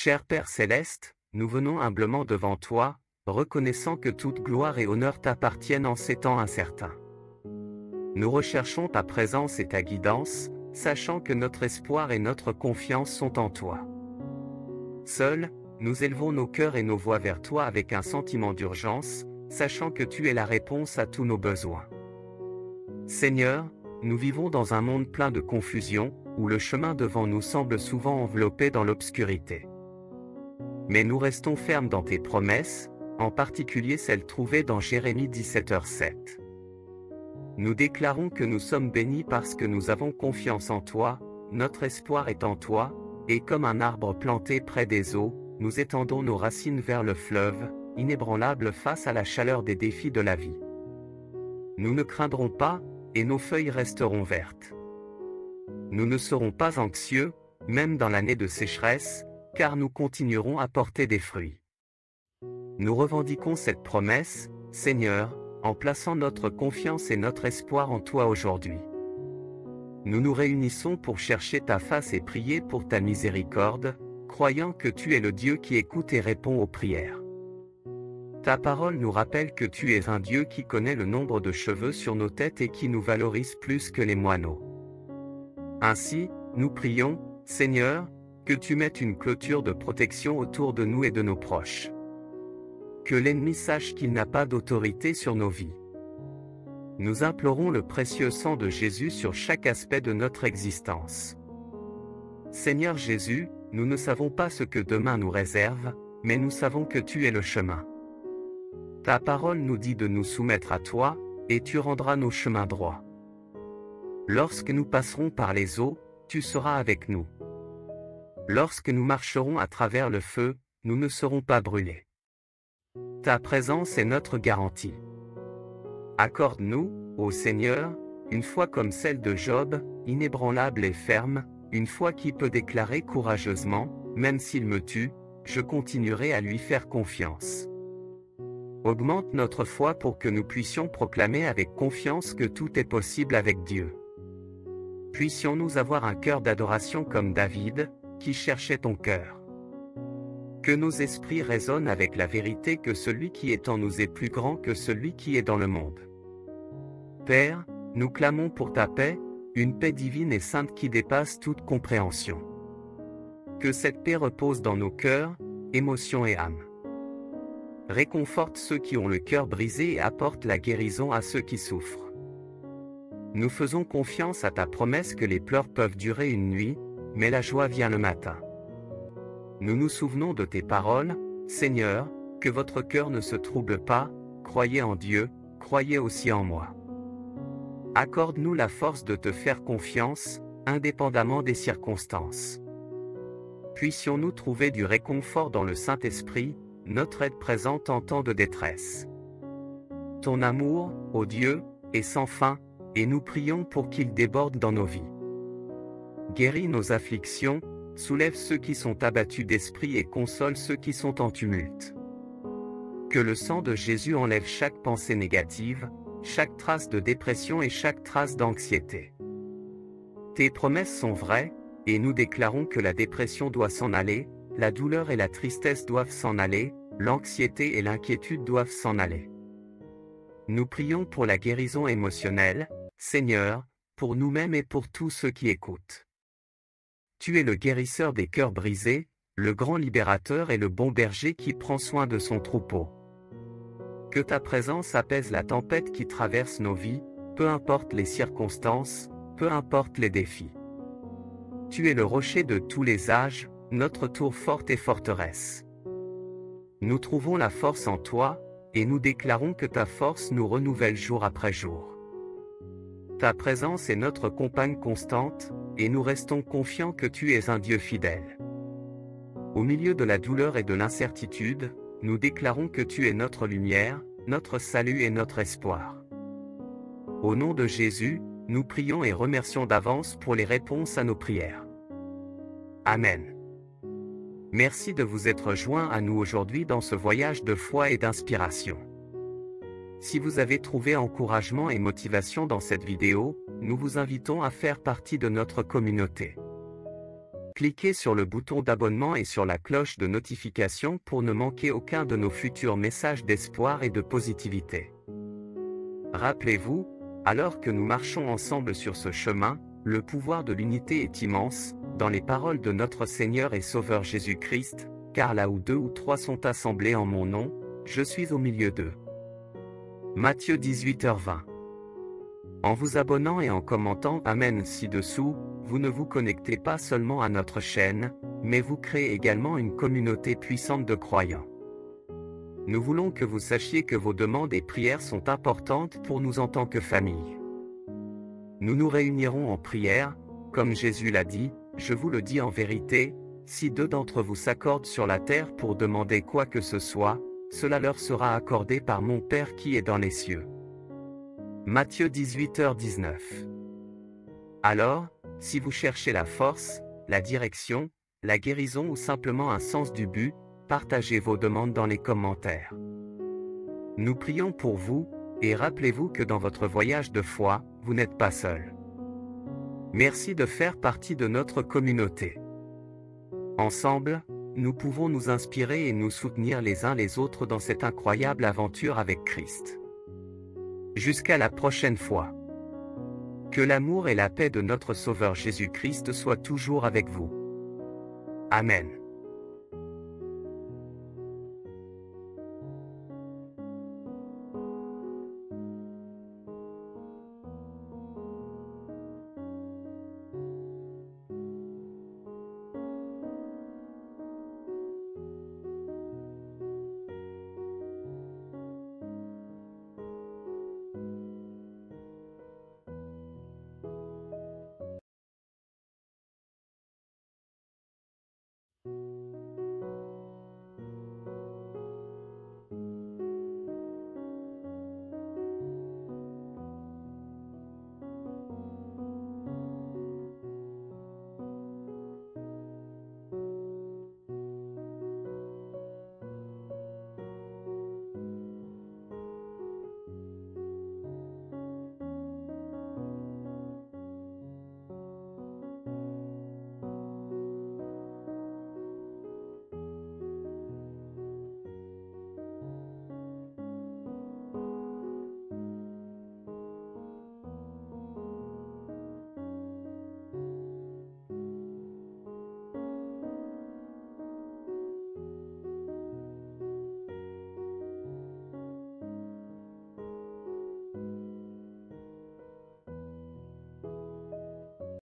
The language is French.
Cher Père Céleste, nous venons humblement devant toi, reconnaissant que toute gloire et honneur t'appartiennent en ces temps incertains. Nous recherchons ta présence et ta guidance, sachant que notre espoir et notre confiance sont en toi. Seuls, nous élevons nos cœurs et nos voix vers toi avec un sentiment d'urgence, sachant que tu es la réponse à tous nos besoins. Seigneur, nous vivons dans un monde plein de confusion, où le chemin devant nous semble souvent enveloppé dans l'obscurité. Mais nous restons fermes dans tes promesses, en particulier celles trouvées dans Jérémie 17h7. Nous déclarons que nous sommes bénis parce que nous avons confiance en toi, notre espoir est en toi, et comme un arbre planté près des eaux, nous étendons nos racines vers le fleuve, inébranlables face à la chaleur des défis de la vie. Nous ne craindrons pas, et nos feuilles resteront vertes. Nous ne serons pas anxieux, même dans l'année de sécheresse, car nous continuerons à porter des fruits. Nous revendiquons cette promesse, Seigneur, en plaçant notre confiance et notre espoir en toi aujourd'hui. Nous nous réunissons pour chercher ta face et prier pour ta miséricorde, croyant que tu es le Dieu qui écoute et répond aux prières. Ta parole nous rappelle que tu es un Dieu qui connaît le nombre de cheveux sur nos têtes et qui nous valorise plus que les moineaux. Ainsi, nous prions, Seigneur, que tu mettes une clôture de protection autour de nous et de nos proches. Que l'ennemi sache qu'il n'a pas d'autorité sur nos vies. Nous implorons le précieux sang de Jésus sur chaque aspect de notre existence. Seigneur Jésus, nous ne savons pas ce que demain nous réserve, mais nous savons que tu es le chemin. Ta parole nous dit de nous soumettre à toi, et tu rendras nos chemins droits. Lorsque nous passerons par les eaux, tu seras avec nous. Lorsque nous marcherons à travers le feu, nous ne serons pas brûlés. Ta présence est notre garantie. Accorde-nous, ô Seigneur, une foi comme celle de Job, inébranlable et ferme, une foi qui peut déclarer courageusement, même s'il me tue, je continuerai à lui faire confiance. Augmente notre foi pour que nous puissions proclamer avec confiance que tout est possible avec Dieu. Puissions-nous avoir un cœur d'adoration comme David, qui cherchait ton cœur. Que nos esprits résonnent avec la vérité que celui qui est en nous est plus grand que celui qui est dans le monde. Père, nous clamons pour ta paix, une paix divine et sainte qui dépasse toute compréhension. Que cette paix repose dans nos cœurs, émotions et âmes. Réconforte ceux qui ont le cœur brisé et apporte la guérison à ceux qui souffrent. Nous faisons confiance à ta promesse que les pleurs peuvent durer une nuit, mais la joie vient le matin. Nous nous souvenons de tes paroles, Seigneur, que votre cœur ne se trouble pas, croyez en Dieu, croyez aussi en moi. Accorde-nous la force de te faire confiance, indépendamment des circonstances. Puissions-nous trouver du réconfort dans le Saint-Esprit, notre aide présente en temps de détresse. Ton amour, ô Dieu, est sans fin, et nous prions pour qu'il déborde dans nos vies. Guéris nos afflictions, soulève ceux qui sont abattus d'esprit et console ceux qui sont en tumulte. Que le sang de Jésus enlève chaque pensée négative, chaque trace de dépression et chaque trace d'anxiété. Tes promesses sont vraies, et nous déclarons que la dépression doit s'en aller, la douleur et la tristesse doivent s'en aller, l'anxiété et l'inquiétude doivent s'en aller. Nous prions pour la guérison émotionnelle, Seigneur, pour nous-mêmes et pour tous ceux qui écoutent. Tu es le guérisseur des cœurs brisés, le grand libérateur et le bon berger qui prend soin de son troupeau. Que ta présence apaise la tempête qui traverse nos vies, peu importe les circonstances, peu importe les défis. Tu es le rocher de tous les âges, notre tour forte et forteresse. Nous trouvons la force en toi, et nous déclarons que ta force nous renouvelle jour après jour. Ta présence est notre compagne constante, et nous restons confiants que tu es un Dieu fidèle. Au milieu de la douleur et de l'incertitude, nous déclarons que tu es notre lumière, notre salut et notre espoir. Au nom de Jésus, nous prions et remercions d'avance pour les réponses à nos prières. Amen. Merci de vous être joints à nous aujourd'hui dans ce voyage de foi et d'inspiration. Si vous avez trouvé encouragement et motivation dans cette vidéo, nous vous invitons à faire partie de notre communauté. Cliquez sur le bouton d'abonnement et sur la cloche de notification pour ne manquer aucun de nos futurs messages d'espoir et de positivité. Rappelez-vous, alors que nous marchons ensemble sur ce chemin, le pouvoir de l'unité est immense, dans les paroles de notre Seigneur et Sauveur Jésus-Christ, car là où 2 ou 3 sont assemblés en mon nom, je suis au milieu d'eux. Matthieu 18h20. En vous abonnant et en commentant Amen ci-dessous, vous ne vous connectez pas seulement à notre chaîne, mais vous créez également une communauté puissante de croyants. Nous voulons que vous sachiez que vos demandes et prières sont importantes pour nous en tant que famille. Nous nous réunirons en prière, comme Jésus l'a dit, je vous le dis en vérité, si 2 d'entre vous s'accordent sur la terre pour demander quoi que ce soit, cela leur sera accordé par mon Père qui est dans les cieux. Matthieu 18h19. Alors, si vous cherchez la force, la direction, la guérison ou simplement un sens du but, partagez vos demandes dans les commentaires. Nous prions pour vous, et rappelez-vous que dans votre voyage de foi, vous n'êtes pas seul. Merci de faire partie de notre communauté. Ensemble, nous pouvons nous inspirer et nous soutenir les uns les autres dans cette incroyable aventure avec Christ. Jusqu'à la prochaine fois. Que l'amour et la paix de notre Sauveur Jésus-Christ soient toujours avec vous. Amen.